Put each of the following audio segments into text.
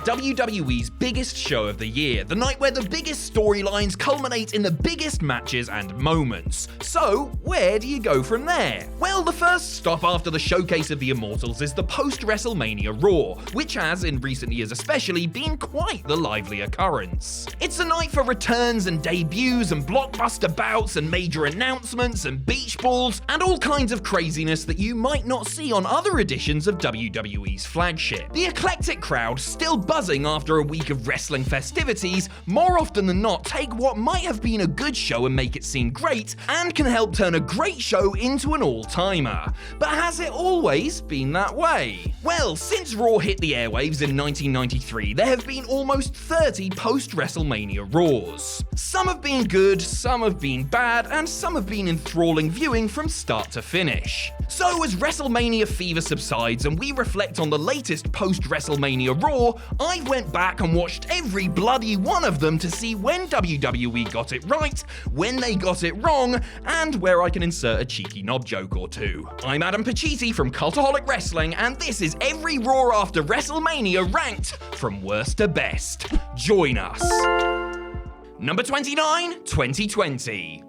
WWE's biggest show of the year, the night where the biggest storylines culminate in the biggest matches and moments. So, where do you go from there? Well, the first stop after the showcase of the Immortals is the post-WrestleMania Raw, which has, in recent years especially, been quite the lively occurrence. It's a night for returns and debuts and blockbuster bouts and major announcements and beach balls and all kinds of craziness that you might not see on other editions of WWE's flagship. The eclectic crowd, still buzzing after a week of wrestling festivities, more often than not take what might have been a good show and make it seem great, and can help turn a great show into an all-timer. But has it always been that way? Well, since Raw hit the airwaves in 1993, there have been almost 30 post-WrestleMania Raws. Some have been good, some have been bad, and some have been enthralling viewing from start to finish. So as WrestleMania fever subsides and we reflect on the latest post-WrestleMania Raw, I went back and watched every bloody one of them to see when WWE got it right, when they got it wrong, and where I can insert a cheeky knob joke or two. I'm Adam Pacitti from Cultaholic Wrestling, and this is every Raw after WrestleMania ranked from worst to best. Join us. Number 29, 2020.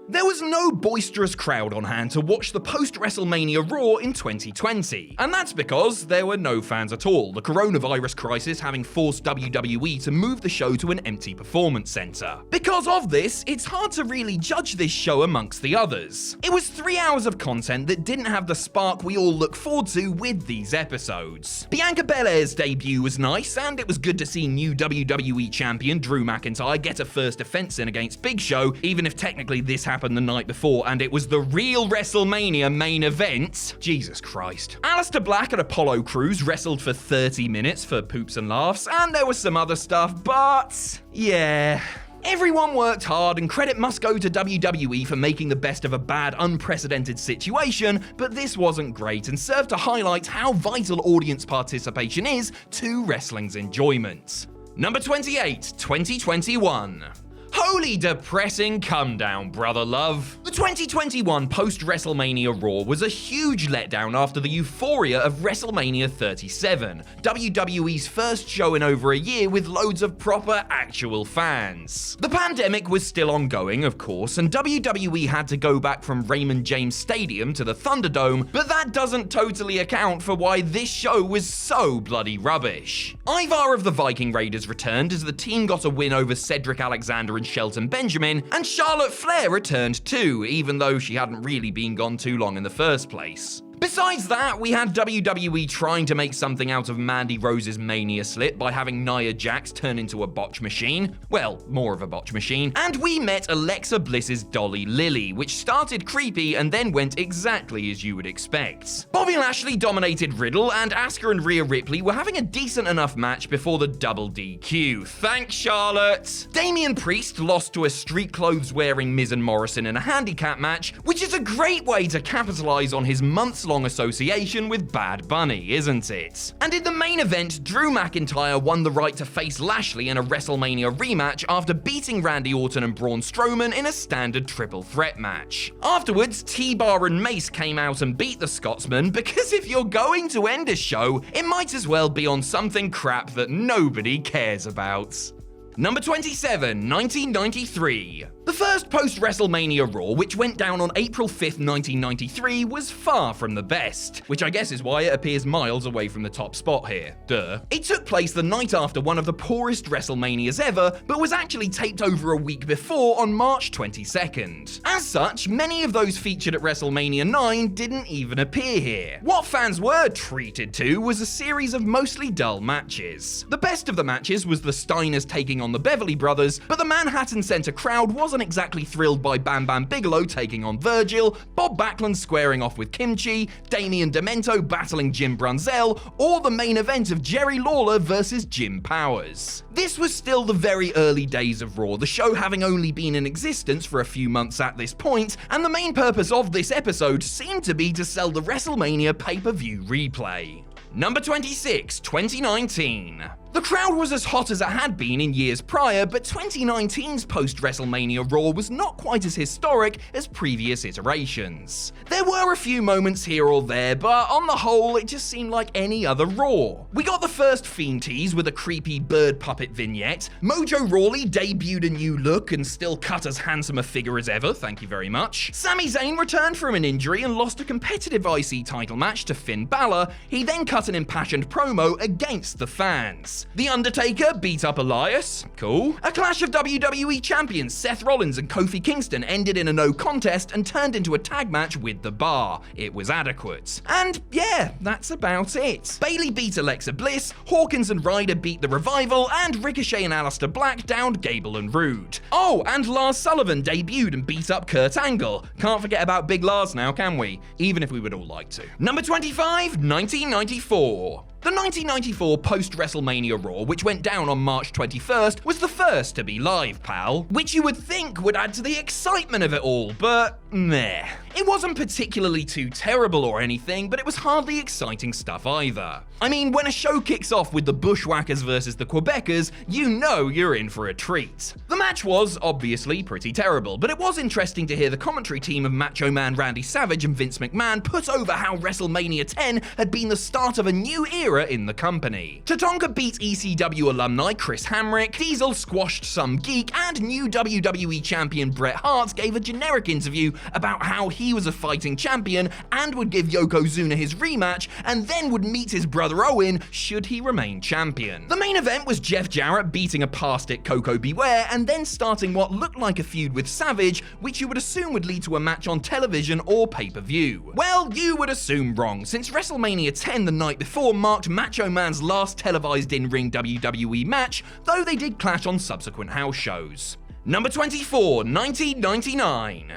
There was no boisterous crowd on hand to watch the post-WrestleMania Raw in 2020, and that's because there were no fans at all, the coronavirus crisis having forced WWE to move the show to an empty performance center. Because of this, it's hard to really judge this show amongst the others. It was 3 hours of content that didn't have the spark we all look forward to with these episodes. Bianca Belair's debut was nice, and it was good to see new WWE champion Drew McIntyre get a first defense in against Big Show, even if technically this happened the night before and it was the real WrestleMania main event. Jesus Christ. Aleister Black and Apollo Crews wrestled for 30 minutes for poops and laughs, and there was some other stuff, but yeah. Everyone worked hard, and credit must go to WWE for making the best of a bad, unprecedented situation, but this wasn't great and served to highlight how vital audience participation is to wrestling's enjoyment. Number 28, 2021. Holy depressing come down, brother love. The 2021 post-WrestleMania Raw was a huge letdown after the euphoria of WrestleMania 37, WWE's first show in over a year with loads of proper, actual fans. The pandemic was still ongoing, of course, and WWE had to go back from Raymond James Stadium to the Thunderdome, but that doesn't totally account for why this show was so bloody rubbish. Ivar of the Viking Raiders returned as the team got a win over Cedric Alexander and Shelton Benjamin, and Charlotte Flair returned too, even though she hadn't really been gone too long in the first place. Besides that, we had WWE trying to make something out of Mandy Rose's Mania slip by having Nia Jax turn into a botch machine. Well, more of a botch machine. And we met Alexa Bliss's Dolly Lily, which started creepy and then went exactly as you would expect. Bobby Lashley dominated Riddle, and Asuka and Rhea Ripley were having a decent enough match before the double DQ. Thanks, Charlotte! Damian Priest lost to a street clothes wearing Miz and Morrison in a handicap match, which is a great way to capitalize on his months-long association with Bad Bunny, isn't it? And in the main event, Drew McIntyre won the right to face Lashley in a WrestleMania rematch after beating Randy Orton and Braun Strowman in a standard triple threat match. Afterwards, T-Bar and Mace came out and beat the Scotsman, because if you're going to end a show, it might as well be on something crap that nobody cares about. Number 27, 1993. The first post-WrestleMania Raw, which went down on April 5th, 1993, was far from the best, which I guess is why it appears miles away from the top spot here. Duh. It took place the night after one of the poorest WrestleManias ever, but was actually taped over a week before on March 22nd. As such, many of those featured at WrestleMania 9 didn't even appear here. What fans were treated to was a series of mostly dull matches. The best of the matches was the Steiners taking on the Beverly Brothers, but the Manhattan Center crowd wasn't exactly thrilled by Bam Bam Bigelow taking on Virgil, Bob Backlund squaring off with Kimchi, Damian Demento battling Jim Brunzell, or the main event of Jerry Lawler versus Jim Powers. This was still the very early days of Raw, the show having only been in existence for a few months at this point, and the main purpose of this episode seemed to be to sell the WrestleMania pay-per-view replay. Number 26, 2019. The crowd was as hot as it had been in years prior, but 2019's post-WrestleMania Raw was not quite as historic as previous iterations. There were a few moments here or there, but on the whole, it just seemed like any other Raw. We got the first Fiend tease with a creepy bird puppet vignette. Mojo Rawley debuted a new look and still cut as handsome a figure as ever, thank you very much. Sami Zayn returned from an injury and lost a competitive IC title match to Finn Balor. He then cut an impassioned promo against the fans. The Undertaker beat up Elias, cool. A clash of WWE champions Seth Rollins and Kofi Kingston ended in a no contest and turned into a tag match with The Bar. It was adequate. And yeah, that's about it. Bayley beat Alexa Bliss, Hawkins and Ryder beat The Revival, and Ricochet and Aleister Black downed Gable and Rude. Oh, and Lars Sullivan debuted and beat up Kurt Angle. Can't forget about Big Lars now, can we? Even if we would all like to. Number 25, 1994. The 1994 post-WrestleMania Raw, which went down on March 21st, was the first to be live, pal. Which you would think would add to the excitement of it all, but meh. It wasn't particularly too terrible or anything, but it was hardly exciting stuff either. I mean, when a show kicks off with the Bushwhackers versus the Quebecers, you know you're in for a treat. The match was, obviously, pretty terrible, but it was interesting to hear the commentary team of Macho Man Randy Savage and Vince McMahon put over how WrestleMania 10 had been the start of a new era in the company. Tatanka beat ECW alumni Chris Hamrick, Diesel squashed some geek, and new WWE champion Bret Hart gave a generic interview about how he was a fighting champion and would give Yokozuna his rematch and then would meet his brother Owen should he remain champion. The main event was Jeff Jarrett beating a past it Coco Beware and then starting what looked like a feud with Savage, which you would assume would lead to a match on television or pay-per-view. Well, you would assume wrong, since WrestleMania 10 the night before marked Macho Man's last televised in-ring WWE match, though they did clash on subsequent house shows. Number 24, 1999.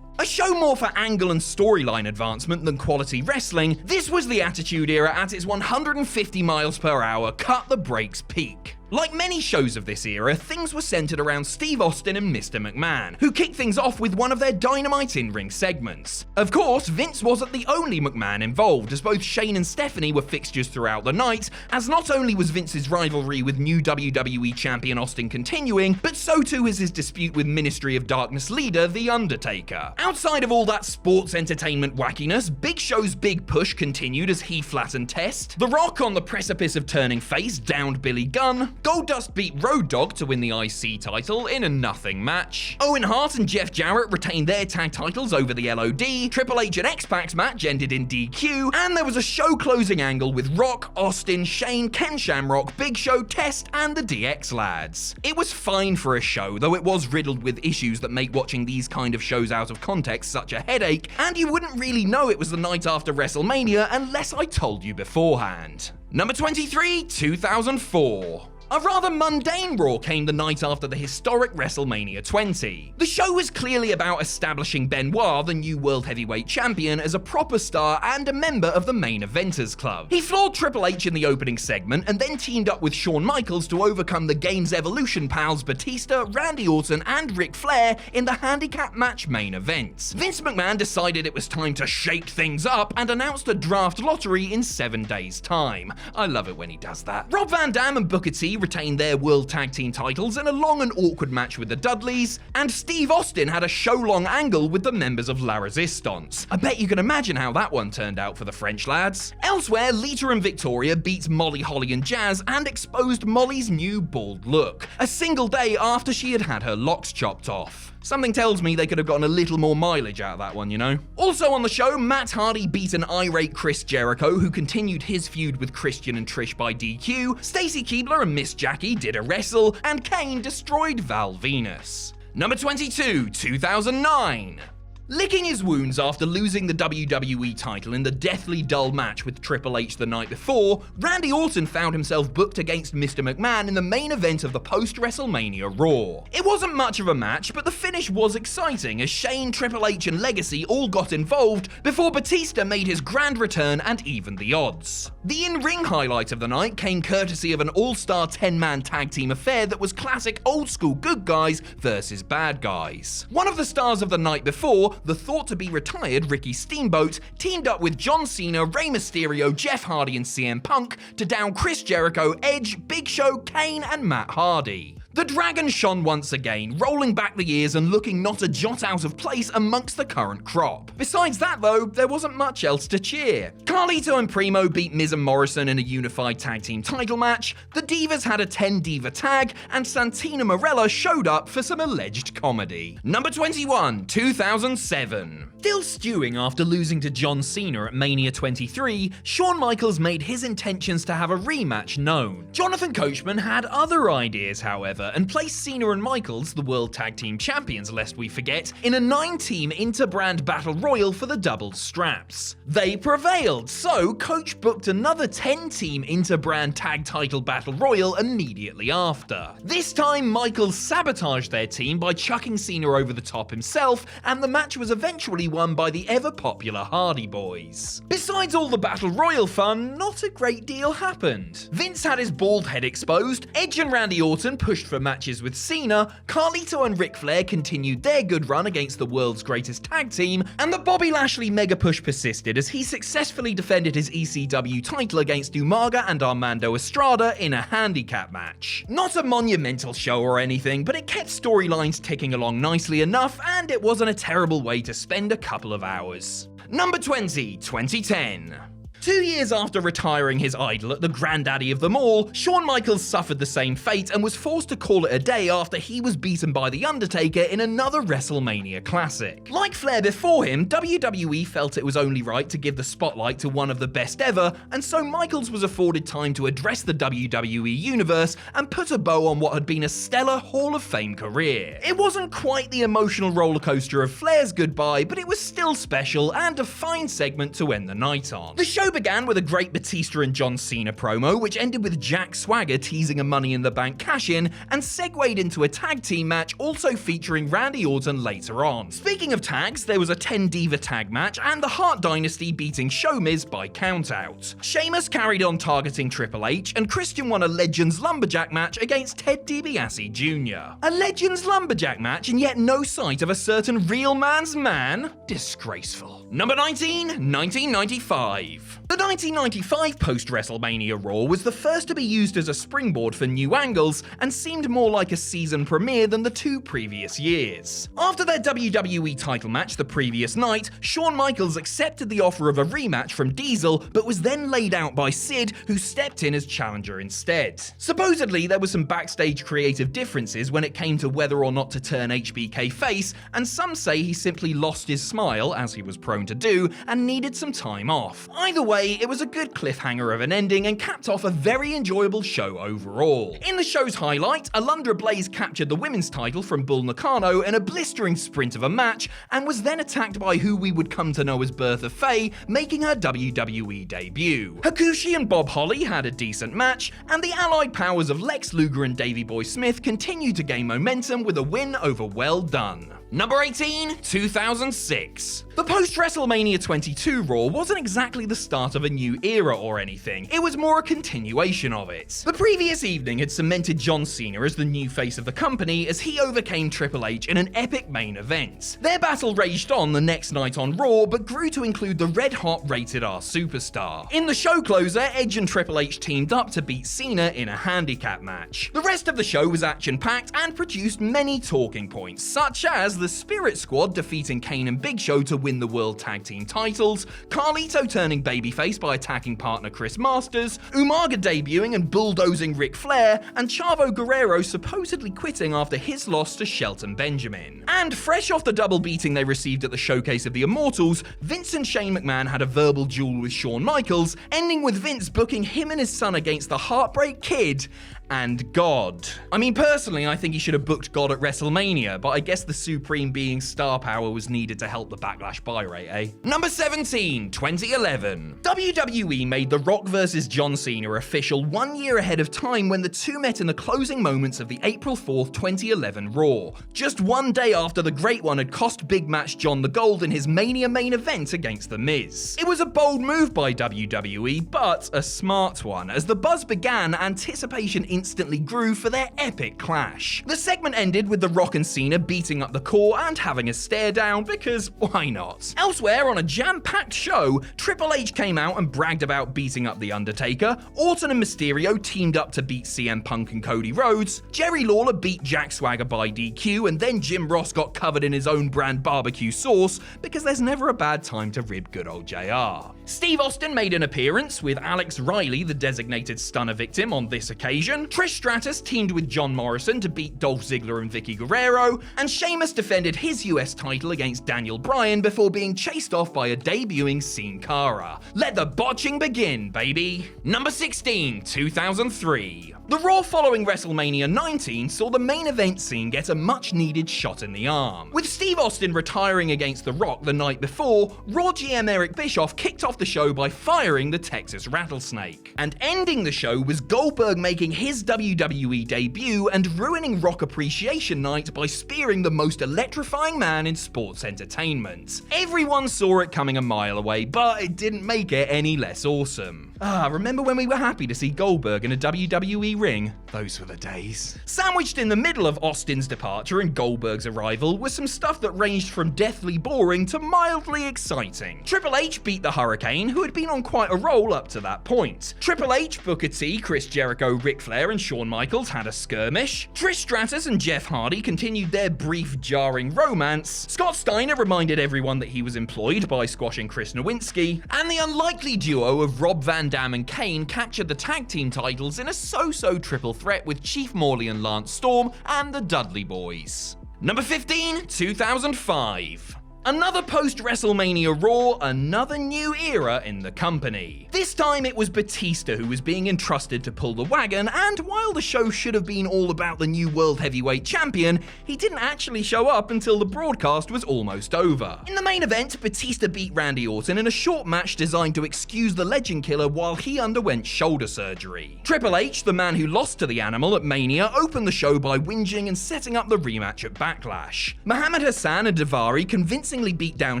A show more for angle and storyline advancement than quality wrestling, this was the Attitude Era at its 150 miles per hour cut the brakes peak. Like many shows of this era, things were centered around Steve Austin and Mr. McMahon, who kicked things off with one of their Dynamite in-ring segments. Of course, Vince wasn't the only McMahon involved, as both Shane and Stephanie were fixtures throughout the night, as not only was Vince's rivalry with new WWE champion Austin continuing, but so too is his dispute with Ministry of Darkness leader The Undertaker. Outside of all that sports entertainment wackiness, Big Show's big push continued as he flattened Test. The Rock, on the precipice of turning face, downed Billy Gunn. Goldust beat Road Dogg to win the IC title in a nothing match. Owen Hart and Jeff Jarrett retained their tag titles over the LOD. Triple H and X-Pac's match ended in DQ, and there was a show-closing angle with Rock, Austin, Shane, Ken Shamrock, Big Show, Test, and the DX lads. It was fine for a show, though it was riddled with issues that make watching these kind of shows out of context such a headache, and you wouldn't really know it was the night after WrestleMania unless I told you beforehand. Number 23, 2004. A rather mundane Raw came the night after the historic WrestleMania 20. The show was clearly about establishing Benoit, the new World Heavyweight Champion, as a proper star and a member of the Main Eventers Club. He floored Triple H in the opening segment and then teamed up with Shawn Michaels to overcome the game's Evolution pals Batista, Randy Orton, and Ric Flair in the handicap match main event. Vince McMahon decided it was time to shake things up and announced a draft lottery in 7 days' time. I love it when he does that. Rob Van Dam and Booker T retained their World Tag Team titles in a long and awkward match with the Dudleys, and Steve Austin had a show-long angle with the members of La Resistance. I bet you can imagine how that one turned out for the French lads. Elsewhere, Lita and Victoria beat Molly, Holly and Jazz and exposed Molly's new bald look, a single day after she had had her locks chopped off. Something tells me they could have gotten a little more mileage out of that one, you know? Also on the show, Matt Hardy beat an irate Chris Jericho, who continued his feud with Christian and Trish by DQ, Stacy Keibler and Miss Jackie did a wrestle, and Kane destroyed Val Venus. Number 22, 2009. Licking his wounds after losing the WWE title in the deathly dull match with Triple H the night before, Randy Orton found himself booked against Mr. McMahon in the main event of the post-WrestleMania Raw. It wasn't much of a match, but the finish was exciting as Shane, Triple H and Legacy all got involved before Batista made his grand return and evened the odds. The in-ring highlight of the night came courtesy of an all-star 10-man tag team affair that was classic old-school good guys versus bad guys. One of the stars of the night before, the thought-to-be-retired Ricky Steamboat teamed up with John Cena, Rey Mysterio, Jeff Hardy and CM Punk to down Chris Jericho, Edge, Big Show, Kane and Matt Hardy. The Dragon shone once again, rolling back the years and looking not a jot out of place amongst the current crop. Besides that though, there wasn't much else to cheer. Carlito and Primo beat Miz and Morrison in a unified tag team title match, the Divas had a 10-diva tag, and Santina Marella showed up for some alleged comedy. Number 21, 2007. Still stewing after losing to John Cena at Mania 23, Shawn Michaels made his intentions to have a rematch known. Jonathan Coachman had other ideas, however, and placed Cena and Michaels, the World Tag Team Champions lest we forget, in a 9-team inter-brand battle royal for the doubled straps. They prevailed, so Coach booked another 10-team inter-brand tag title battle royal immediately after. This time, Michaels sabotaged their team by chucking Cena over the top himself, and the match was eventually won by the ever-popular Hardy Boys. Besides all the battle royal fun, not a great deal happened. Vince had his bald head exposed, Edge and Randy Orton pushed for matches with Cena, Carlito and Ric Flair continued their good run against the world's greatest tag team, and the Bobby Lashley mega push persisted as he successfully defended his ECW title against Umaga and Armando Estrada in a handicap match. Not a monumental show or anything, but it kept storylines ticking along nicely enough, and it wasn't a terrible way to spend a couple of hours. Number 20, 2010. 2 years after retiring his idol at the granddaddy of them all, Shawn Michaels suffered the same fate and was forced to call it a day after he was beaten by The Undertaker in another WrestleMania classic. Like Flair before him, WWE felt it was only right to give the spotlight to one of the best ever, and so Michaels was afforded time to address the WWE Universe and put a bow on what had been a stellar Hall of Fame career. It wasn't quite the emotional rollercoaster of Flair's goodbye, but it was still special and a fine segment to end the night on. The show began with a great Batista and John Cena promo, which ended with Jack Swagger teasing a Money in the Bank cash-in, and segued into a tag team match also featuring Randy Orton later on. Speaking of tags, there was a 10-diva tag match, and the Hart Dynasty beating Showmiz by countout. Sheamus carried on targeting Triple H, and Christian won a Legends Lumberjack match against Ted DiBiase Jr. A Legends Lumberjack match, and yet no sight of a certain real man's man? Disgraceful. Number 19, 1995. The 1995 post-WrestleMania Raw was the first to be used as a springboard for new angles and seemed more like a season premiere than the 2 previous years. After their WWE title match the previous night, Shawn Michaels accepted the offer of a rematch from Diesel, but was then laid out by Sid, who stepped in as challenger instead. Supposedly, there were some backstage creative differences when it came to whether or not to turn HBK face, and some say he simply lost his smile, as he was prone to do, and needed some time off. Either way, it was a good cliffhanger of an ending and capped off a very enjoyable show overall. In the show's highlight, Alundra Blaze captured the women's title from Bull Nakano in a blistering sprint of a match, and was then attacked by who we would come to know as Bertha Faye, making her WWE debut. Hakushi and Bob Holly had a decent match, and the allied powers of Lex Luger and Davey Boy Smith continued to gain momentum with a win over Well Done. Number 18, 2006. The post-WrestleMania 22 Raw wasn't exactly the start of a new era or anything, it was more a continuation of it. The previous evening had cemented John Cena as the new face of the company as he overcame Triple H in an epic main event. Their battle raged on the next night on Raw, but grew to include the red-hot Rated R Superstar. In the show closer, Edge and Triple H teamed up to beat Cena in a handicap match. The rest of the show was action-packed and produced many talking points, such as the Spirit Squad defeating Kane and Big Show to win the World Tag Team titles, Carlito turning babyface by attacking partner Chris Masters, Umaga debuting and bulldozing Ric Flair, and Chavo Guerrero supposedly quitting after his loss to Shelton Benjamin. And fresh off the double beating they received at the Showcase of the Immortals, Vince and Shane McMahon had a verbal duel with Shawn Michaels, ending with Vince booking him and his son against the Heartbreak Kid and God. I mean, personally, I think he should have booked God at WrestleMania, but I guess the supreme being star power was needed to help the Backlash buy rate, eh? Number 17, 2011. WWE made The Rock vs. John Cena official 1 year ahead of time when the two met in the closing moments of the April 4th, 2011 Raw, just 1 day after the Great One had cost Big Match John the Gold in his Mania main event against The Miz. It was a bold move by WWE, but a smart one. As the buzz began, anticipation instantly grew for their epic clash. The segment ended with The Rock and Cena beating up the hardcore and having a stare down, because why not? Elsewhere on a jam-packed show, Triple H came out and bragged about beating up The Undertaker, Orton and Mysterio teamed up to beat CM Punk and Cody Rhodes, Jerry Lawler beat Jack Swagger by DQ, and then Jim Ross got covered in his own brand barbecue sauce, because there's never a bad time to rib good old JR. Steve Austin made an appearance, with Alex Riley the designated stunner victim on this occasion. Trish Stratus teamed with John Morrison to beat Dolph Ziggler and Vicky Guerrero, and Sheamus defended his US title against Daniel Bryan before being chased off by a debuting Sin Cara. Let the botching begin, baby! Number 16, 2003. The Raw following WrestleMania 19 saw the main event scene get a much-needed shot in the arm. With Steve Austin retiring against The Rock the night before, Raw GM Eric Bischoff kicked off the show by firing the Texas Rattlesnake. And ending the show was Goldberg making his WWE debut and ruining Rock Appreciation Night by spearing the most electrifying man in sports entertainment. Everyone saw it coming a mile away, but it didn't make it any less awesome. Remember when we were happy to see Goldberg in a WWE ring? Those were the days. Sandwiched in the middle of Austin's departure and Goldberg's arrival was some stuff that ranged from deathly boring to mildly exciting. Triple H beat the Hurricane, who had been on quite a roll up to that point. Triple H, Booker T, Chris Jericho, Ric Flair and Shawn Michaels had a skirmish. Trish Stratus and Jeff Hardy continued their brief, jarring romance. Scott Steiner reminded everyone that he was employed by squashing Chris Nowinski. And the unlikely duo of Rob Van Dam and Kane captured the tag team titles in a so-so triple threat with Chief Morley and Lance Storm and the Dudley Boys. Number 15, 2005. Another post-WrestleMania Raw, another new era in the company. This time it was Batista who was being entrusted to pull the wagon, and while the show should have been all about the new World Heavyweight Champion, he didn't actually show up until the broadcast was almost over. In the main event, Batista beat Randy Orton in a short match designed to excuse the Legend Killer while he underwent shoulder surgery. Triple H, the man who lost to the Animal at Mania, opened the show by whinging and setting up the rematch at Backlash. Muhammad Hassan and Daivari convincingly beat down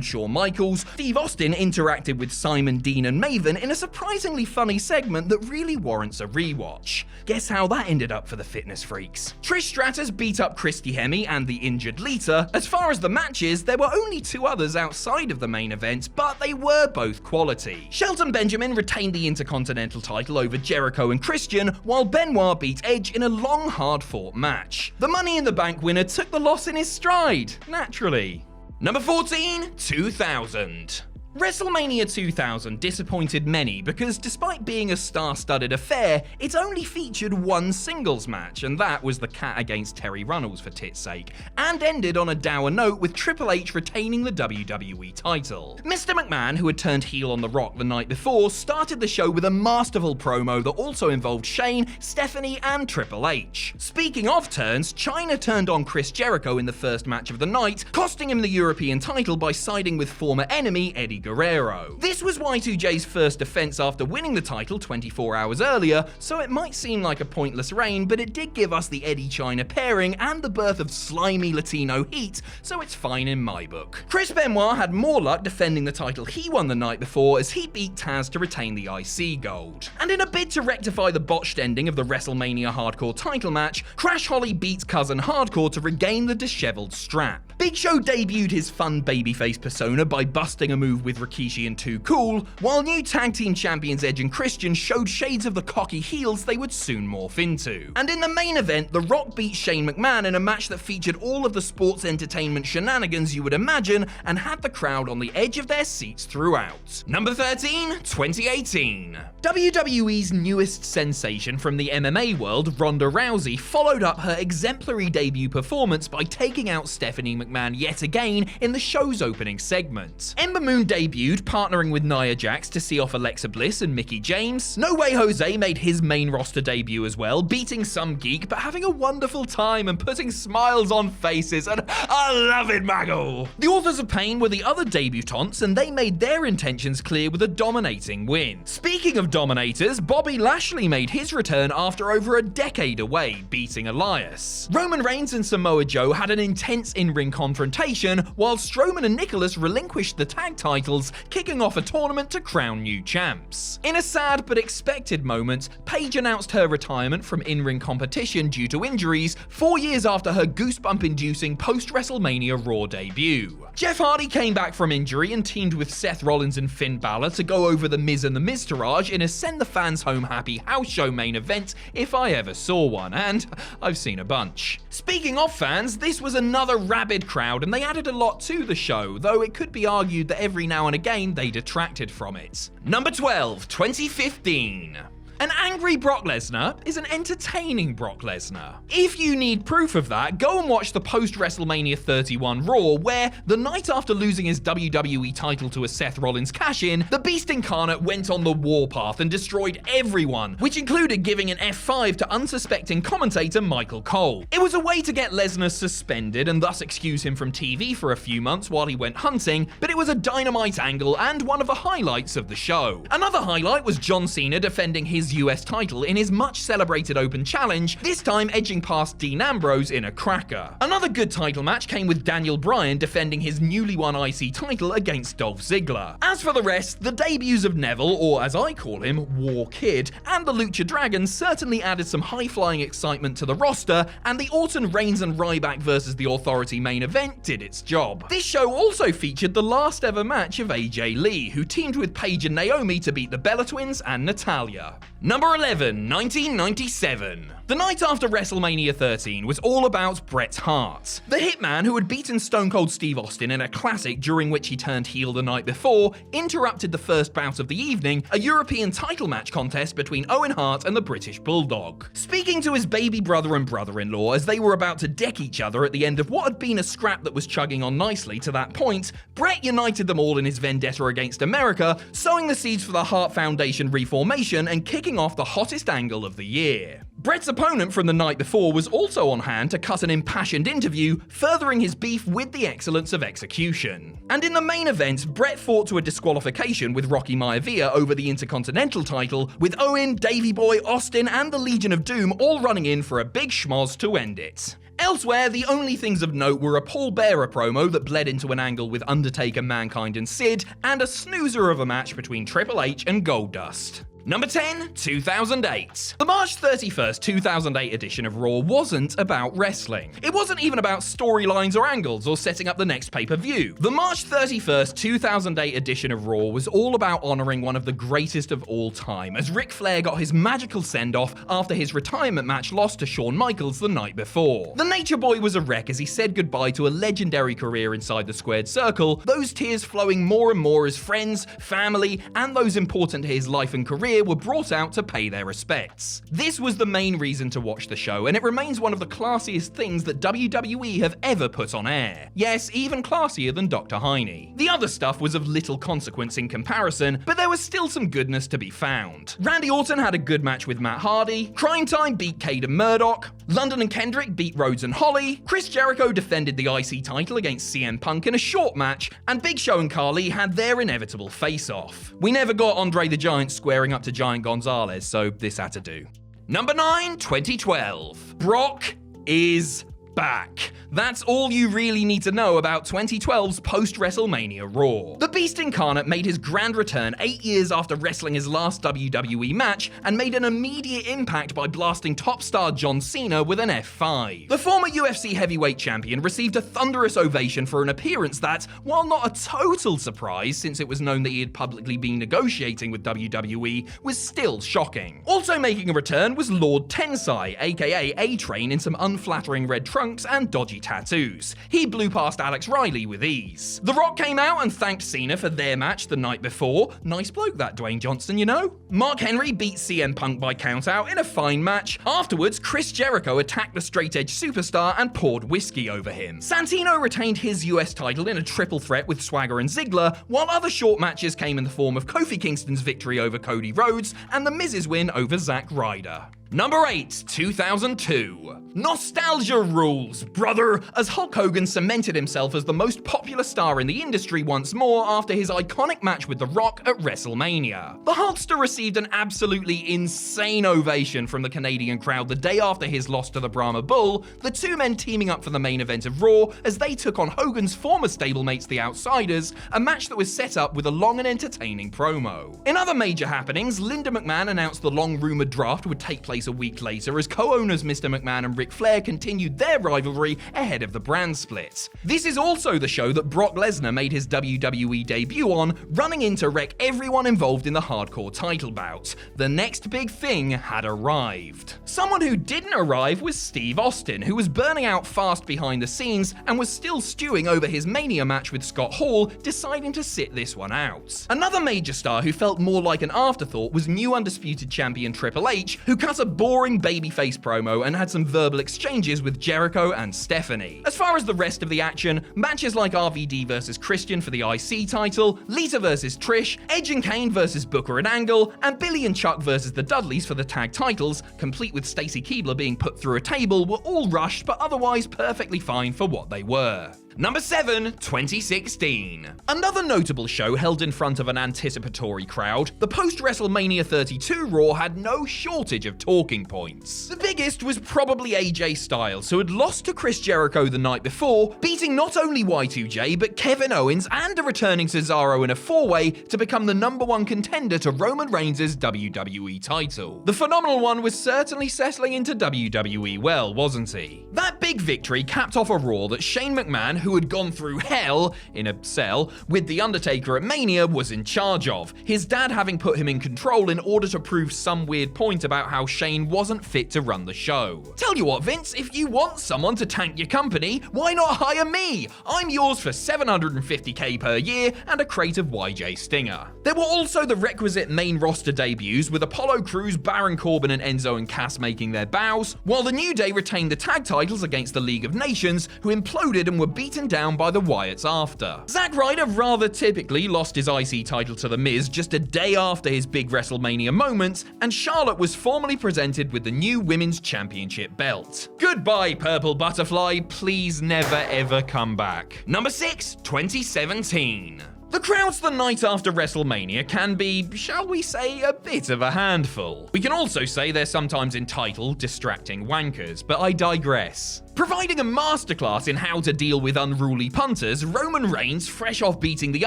Shawn Michaels. Steve Austin interacted with Simon, Dean and Maven in a surprisingly funny segment that really warrants a rewatch. Guess how that ended up for the fitness freaks? Trish Stratus beat up Christy Hemme and the injured Lita. As far as the matches, there were only two others outside of the main event, but they were both quality. Shelton Benjamin retained the Intercontinental title over Jericho and Christian, while Benoit beat Edge in a long, hard-fought match. The Money in the Bank winner took the loss in his stride, naturally. Number 14, 2000. WrestleMania 2000 disappointed many because despite being a star-studded affair, it only featured one singles match, and that was the Cat against Terry Runnels for tit's sake, and ended on a dour note with Triple H retaining the WWE title. Mr. McMahon, who had turned heel on The Rock the night before, started the show with a masterful promo that also involved Shane, Stephanie, and Triple H. Speaking of turns, Chyna turned on Chris Jericho in the first match of the night, costing him the European title by siding with former enemy Eddie Guerrero. This was Y2J's first defense after winning the title 24 hours earlier, so it might seem like a pointless reign, but it did give us the Eddie-Chyna pairing and the birth of slimy Latino heat, so it's fine in my book. Chris Benoit had more luck defending the title he won the night before as he beat Taz to retain the IC gold. And in a bid to rectify the botched ending of the WrestleMania Hardcore title match, Crash Holly beats Cousin Hardcore to regain the disheveled strap. Big Show debuted his fun babyface persona by busting a move with Rikishi and Too Cool, while new tag team champions Edge and Christian showed shades of the cocky heels they would soon morph into. And in the main event, The Rock beat Shane McMahon in a match that featured all of the sports entertainment shenanigans you would imagine and had the crowd on the edge of their seats throughout. Number 13, 2018. WWE's newest sensation from the MMA world, Ronda Rousey, followed up her exemplary debut performance by taking out Stephanie McMahon yet again in the show's opening segment. Ember Moon debuted, partnering with Nia Jax to see off Alexa Bliss and Mickie James. No Way Jose made his main roster debut as well, beating some geek but having a wonderful time and putting smiles on faces, and I love it, Maggle! The Authors of Pain were the other debutantes, and they made their intentions clear with a dominating win. Speaking of dominators, Bobby Lashley made his return after over a decade away, beating Elias. Roman Reigns and Samoa Joe had an intense in-ring confrontation, while Strowman and Nicholas relinquished the tag titles, kicking off a tournament to crown new champs. In a sad but expected moment, Paige announced her retirement from in-ring competition due to injuries 4 years after her goosebump-inducing post-WrestleMania Raw debut. Jeff Hardy came back from injury and teamed with Seth Rollins and Finn Balor to go over The Miz and the Miztourage in a send the fans home happy house show main event if I ever saw one, and I've seen a bunch. Speaking of fans, this was another rabid crowd and they added a lot to the show, though it could be argued that every now and again they detracted from it. Number 12, 2015. An angry Brock Lesnar is an entertaining Brock Lesnar. If you need proof of that, go and watch the post-WrestleMania 31 Raw, where the night after losing his WWE title to a Seth Rollins cash-in, the Beast Incarnate went on the warpath and destroyed everyone, which included giving an F5 to unsuspecting commentator Michael Cole. It was a way to get Lesnar suspended and thus excuse him from TV for a few months while he went hunting, but it was a dynamite angle and one of the highlights of the show. Another highlight was John Cena defending his US title in his much celebrated open challenge, this time edging past Dean Ambrose in a cracker. Another good title match came with Daniel Bryan defending his newly won IC title against Dolph Ziggler. As for the rest, the debuts of Neville, or as I call him, War Kid, and the Lucha Dragons certainly added some high-flying excitement to the roster, and the Orton, Reigns and Ryback vs. The Authority main event did its job. This show also featured the last ever match of AJ Lee, who teamed with Paige and Naomi to beat the Bella Twins and Natalya. Number 11, 1997. The night after WrestleMania 13 was all about Bret Hart. The Hitman, who had beaten Stone Cold Steve Austin in a classic during which he turned heel the night before, interrupted the first bout of the evening, a European title match contest between Owen Hart and the British Bulldog. Speaking to his baby brother and brother-in-law as they were about to deck each other at the end of what had been a scrap that was chugging on nicely to that point, Bret united them all in his vendetta against America, sowing the seeds for the Hart Foundation reformation and kicking off the hottest angle of the year. Bret's opponent from the night before was also on hand to cut an impassioned interview, furthering his beef with the excellence of execution. And in the main event, Bret fought to a disqualification with Rocky Maivia over the Intercontinental title, with Owen, Davey Boy, Austin and the Legion of Doom all running in for a big schmoz to end it. Elsewhere, the only things of note were a Paul Bearer promo that bled into an angle with Undertaker, Mankind and Sid, and a snoozer of a match between Triple H and Goldust. Number 10, 2008. The March 31st, 2008 edition of Raw wasn't about wrestling. It wasn't even about storylines or angles or setting up the next pay-per-view. The March 31st, 2008 edition of Raw was all about honoring one of the greatest of all time, as Ric Flair got his magical send-off after his retirement match loss to Shawn Michaels the night before. The Nature Boy was a wreck as he said goodbye to a legendary career inside the squared circle, those tears flowing more and more as friends, family, and those important to his life and career were brought out to pay their respects. This was the main reason to watch the show, and it remains one of the classiest things that WWE have ever put on air. Yes, even classier than Dr. Heine. The other stuff was of little consequence in comparison, but there was still some goodness to be found. Randy Orton had a good match with Matt Hardy, Crime Time beat Cade and Murdoch, London and Kendrick beat Rhodes and Holly, Chris Jericho defended the IC title against CM Punk in a short match, and Big Show and Khali had their inevitable face-off. We never got Andre the Giant squaring up to Giant Gonzalez, so this had to do. Number 9, 2012. Brock is back. That's all you really need to know about 2012's post-WrestleMania Raw. The Beast Incarnate made his grand return 8 years after wrestling his last WWE match and made an immediate impact by blasting top star John Cena with an F5. The former UFC heavyweight champion received a thunderous ovation for an appearance that, while not a total surprise since it was known that he had publicly been negotiating with WWE, was still shocking. Also making a return was Lord Tensai, aka A-Train, in some unflattering red trunks and dodgy tattoos. He blew past Alex Riley with ease. The Rock came out and thanked Cena for their match the night before. Nice bloke that Dwayne Johnson, you know? Mark Henry beat CM Punk by countout in a fine match. Afterwards, Chris Jericho attacked the straight-edge superstar and poured whiskey over him. Santino retained his US title in a triple threat with Swagger and Ziggler, while other short matches came in the form of Kofi Kingston's victory over Cody Rhodes and The Miz's win over Zack Ryder. Number 8, 2002. Nostalgia rules, brother, as Hulk Hogan cemented himself as the most popular star in the industry once more after his iconic match with The Rock at WrestleMania. The Hulkster received an absolutely insane ovation from the Canadian crowd the day after his loss to the Brahma Bull, the two men teaming up for the main event of Raw as they took on Hogan's former stablemates, the Outsiders, a match that was set up with a long and entertaining promo. In other major happenings, Linda McMahon announced the long-rumored draft would take place a week later as co-owners Mr. McMahon and Ric Flair continued their rivalry ahead of the brand split. This is also the show that Brock Lesnar made his WWE debut on, running in to wreck everyone involved in the hardcore title bout. The next big thing had arrived. Someone who didn't arrive was Steve Austin, who was burning out fast behind the scenes and was still stewing over his Mania match with Scott Hall, deciding to sit this one out. Another major star who felt more like an afterthought was new undisputed champion Triple H, who cut a boring babyface promo and had some verbal exchanges with Jericho and Stephanie. As far as the rest of the action, matches like RVD vs Christian for the IC title, Lita vs Trish, Edge and Kane vs Booker and Angle, and Billy and Chuck vs the Dudleys for the tag titles, complete with Stacy Keibler being put through a table, were all rushed but otherwise perfectly fine for what they were. Number 7, 2016. Another notable show held in front of an anticipatory crowd, the post-WrestleMania 32 Raw had no shortage of talking points. The biggest was probably AJ Styles, who had lost to Chris Jericho the night before, beating not only Y2J but Kevin Owens and a returning Cesaro in a four-way to become the number 1 contender to Roman Reigns' WWE title. The phenomenal one was certainly settling into WWE well, wasn't he? That big victory capped off a Raw that Shane McMahon, who had gone through hell in a cell with The Undertaker at Mania, was in charge of, his dad having put him in control in order to prove some weird point about how Shane wasn't fit to run the show. Tell you what, Vince, if you want someone to tank your company, why not hire me? I'm yours for $750k per year and a crate of YJ Stinger. There were also the requisite main roster debuts, with Apollo Crews, Baron Corbin and Enzo and Cass making their bows, while the New Day retained the tag titles against the League of Nations, who imploded and were beaten down by the Wyatts after. Zack Ryder rather typically lost his IC title to The Miz just a day after his big WrestleMania moment, and Charlotte was formally presented with the new Women's Championship belt. Goodbye, Purple Butterfly, please never ever come back. Number 6, 2017. The crowds the night after WrestleMania can be, shall we say, a bit of a handful. We can also say they're sometimes entitled, distracting wankers, but I digress. Providing a masterclass in how to deal with unruly punters, Roman Reigns, fresh off beating The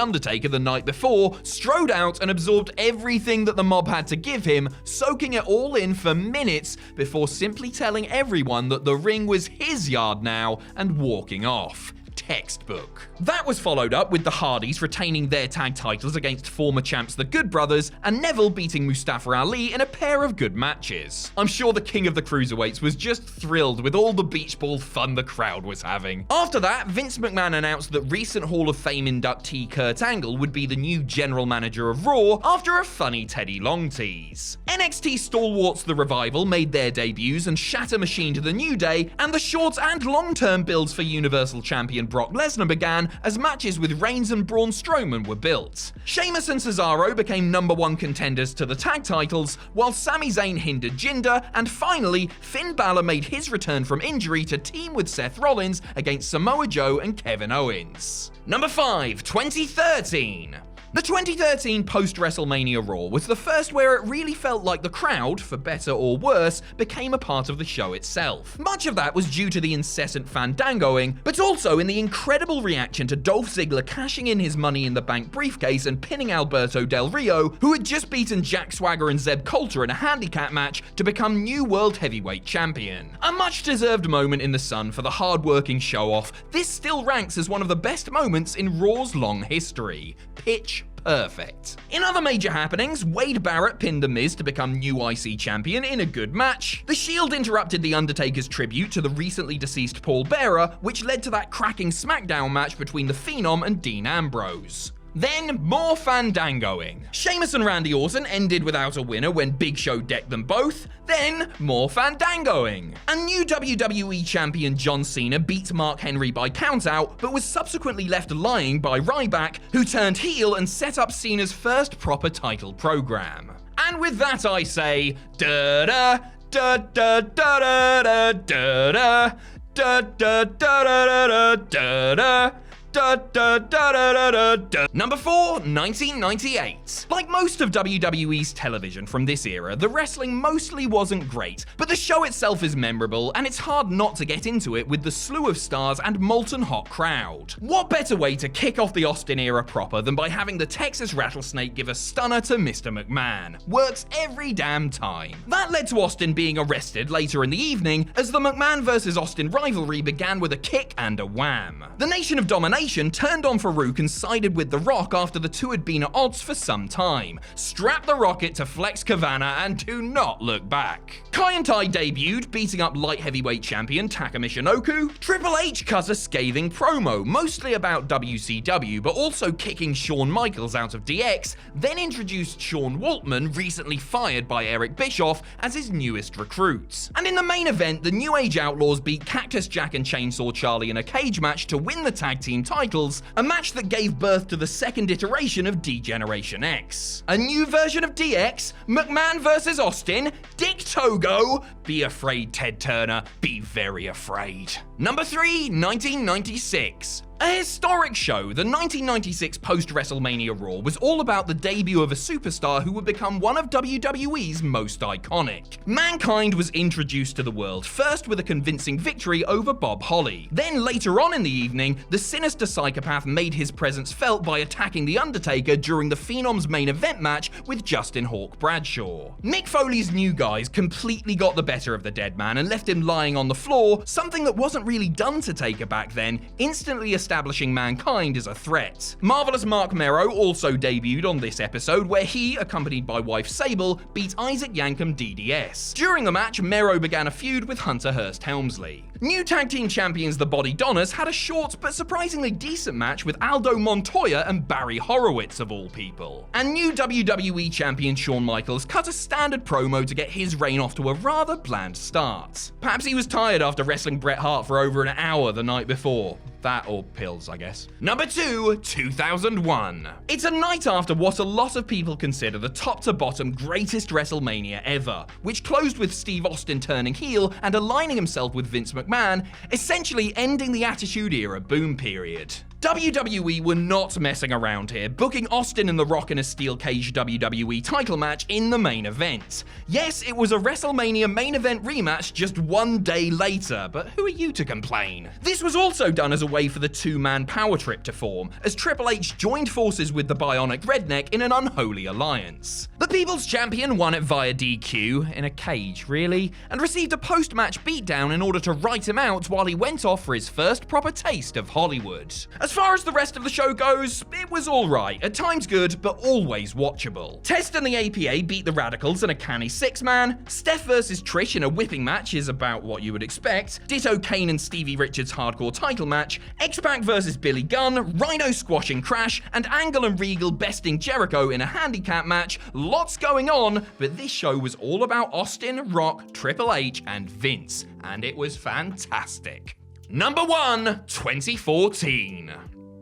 Undertaker the night before, strode out and absorbed everything that the mob had to give him, soaking it all in for minutes before simply telling everyone that the ring was his yard now and walking off. Textbook. That was followed up with the Hardys retaining their tag titles against former champs the Good Brothers, and Neville beating Mustafa Ali in a pair of good matches. I'm sure the king of the cruiserweights was just thrilled with all the beach ball fun the crowd was having. After that, Vince McMahon announced that recent Hall of Fame inductee Kurt Angle would be the new general manager of Raw after a funny Teddy Long tease. NXT stalwarts The Revival made their debuts and Shatter machined the New Day, and the short and long-term builds for Universal Champion Brock Lesnar began as matches with Reigns and Braun Strowman were built. Sheamus and Cesaro became number 1 contenders to the tag titles, while Sami Zayn hindered Jinder, and finally, Finn Balor made his return from injury to team with Seth Rollins against Samoa Joe and Kevin Owens. Number 5, 2013. The 2013 post-WrestleMania Raw was the first where it really felt like the crowd, for better or worse, became a part of the show itself. Much of that was due to the incessant fandangoing, but also in the incredible reaction to Dolph Ziggler cashing in his Money in the Bank briefcase and pinning Alberto Del Rio, who had just beaten Jack Swagger and Zeb Coulter in a handicap match to become new World Heavyweight Champion. A much-deserved moment in the sun for the hard-working show-off, this still ranks as one of the best moments in Raw's long history. Pitch perfect. In other major happenings, Wade Barrett pinned The Miz to become new IC champion in a good match. The Shield interrupted The Undertaker's tribute to the recently deceased Paul Bearer, which led to that cracking SmackDown match between the Phenom and Dean Ambrose. Then, more fandangoing. Sheamus and Randy Orton ended without a winner when Big Show decked them both. Then, more fandangoing. A new WWE champion John Cena beat Mark Henry by countout, but was subsequently left lying by Ryback, who turned heel and set up Cena's first proper title program. And with that I say, da-da, Da da da da da da da da da da da da da. Da, da, da, da, da, da, da. Number 4, 1998. Like most of WWE's television from this era, the wrestling mostly wasn't great, but the show itself is memorable, and it's hard not to get into it with the slew of stars and molten hot crowd. What better way to kick off the Austin era proper than by having the Texas Rattlesnake give a stunner to Mr. McMahon? Works every damn time. That led to Austin being arrested later in the evening, as the McMahon vs. Austin rivalry began with a kick and a wham. The Nation of Domination turned on Farouk and sided with The Rock after the two had been at odds for some time. Strap the rocket to Flex Kavana and do not look back. Kai and Tai debuted, beating up light heavyweight champion Taka Michinoku. Triple H cut a scathing promo, mostly about WCW, but also kicking Shawn Michaels out of DX, then introduced Sean Waltman, recently fired by Eric Bischoff, as his newest recruit. And in the main event, the New Age Outlaws beat Cactus Jack and Chainsaw Charlie in a cage match to win the tag team titles, a match that gave birth to the second iteration of D-Generation X. A new version of DX, McMahon vs. Austin, Dick Togo. Be afraid, Ted Turner, be very afraid. Number 3, 1996. A historic show, the 1996 post-WrestleMania Raw was all about the debut of a superstar who would become one of WWE's most iconic. Mankind was introduced to the world, first with a convincing victory over Bob Holly. Then later on in the evening, the sinister psychopath made his presence felt by attacking The Undertaker during the Phenom's main event match with Justin Hawk Bradshaw. Mick Foley's new guys completely got the better of the dead man and left him lying on the floor, something that wasn't really done to Taker back then, instantly establishing Mankind as a threat. Marvelous Mark Mero also debuted on this episode, where he, accompanied by wife Sable, beat Isaac Yankem DDS. During the match, Mero began a feud with Hunter Hearst Helmsley. New tag team champions the Body Donners had a short but surprisingly decent match with Aldo Montoya and Barry Horowitz of all people. And new WWE champion Shawn Michaels cut a standard promo to get his reign off to a rather bland start. Perhaps he was tired after wrestling Bret Hart for over an hour the night before. That or pills, I guess. Number 2, 2001. It's a night after what a lot of people consider the top to bottom greatest WrestleMania ever, which closed with Steve Austin turning heel and aligning himself with Vince McMahon, essentially ending the Attitude Era boom period. WWE were not messing around here, booking Austin and The Rock in a steel cage WWE title match in the main event. Yes, it was a WrestleMania main event rematch just one day later, but who are you to complain? This was also done as a way for the two-man power trip to form, as Triple H joined forces with the Bionic Redneck in an unholy alliance. The People's Champion won it via DQ, in a cage, really, and received a post-match beatdown in order to write him out while he went off for his first proper taste of Hollywood. As far as the rest of the show goes, it was alright, at times good, but always watchable. Test and the APA beat the Radicals in a canny six-man, Steph vs Trish in a whipping match is about what you would expect, ditto Kane and Stevie Richards' hardcore title match, X-Pac vs Billy Gunn, Rhino squashing Crash, and Angle and Regal besting Jericho in a handicap match. Lots going on, but this show was all about Austin, Rock, Triple H, and Vince, and it was fantastic. Number 1, 2014.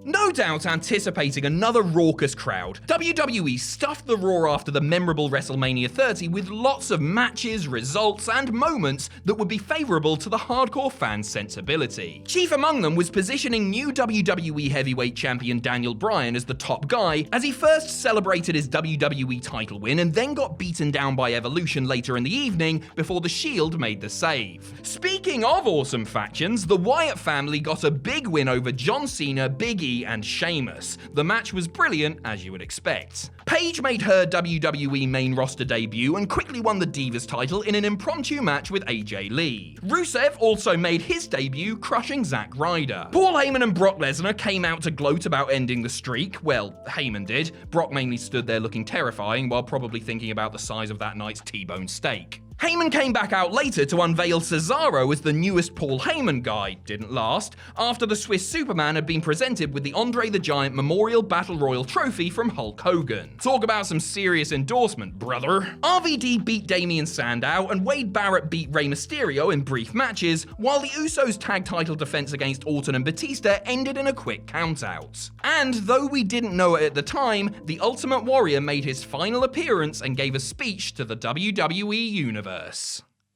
No doubt anticipating another raucous crowd, WWE stuffed the Raw after the memorable WrestleMania 30 with lots of matches, results, and moments that would be favourable to the hardcore fan's sensibility. Chief among them was positioning new WWE heavyweight champion Daniel Bryan as the top guy, as he first celebrated his WWE title win and then got beaten down by Evolution later in the evening before the Shield made the save. Speaking of awesome factions, the Wyatt family got a big win over John Cena, Big E, and Sheamus. The match was brilliant, as you would expect. Paige made her WWE main roster debut and quickly won the Divas title in an impromptu match with AJ Lee. Rusev also made his debut, crushing Zack Ryder. Paul Heyman and Brock Lesnar came out to gloat about ending the streak. Well, Heyman did. Brock mainly stood there looking terrifying while probably thinking about the size of that night's T-bone steak. Heyman came back out later to unveil Cesaro as the newest Paul Heyman guy. Didn't last, after the Swiss Superman had been presented with the Andre the Giant Memorial Battle Royal trophy from Hulk Hogan. Talk about some serious endorsement, brother. RVD beat Damian Sandow and Wade Barrett beat Rey Mysterio in brief matches, while the Usos' tag title defense against Orton and Batista ended in a quick countout. And though we didn't know it at the time, the Ultimate Warrior made his final appearance and gave a speech to the WWE Universe.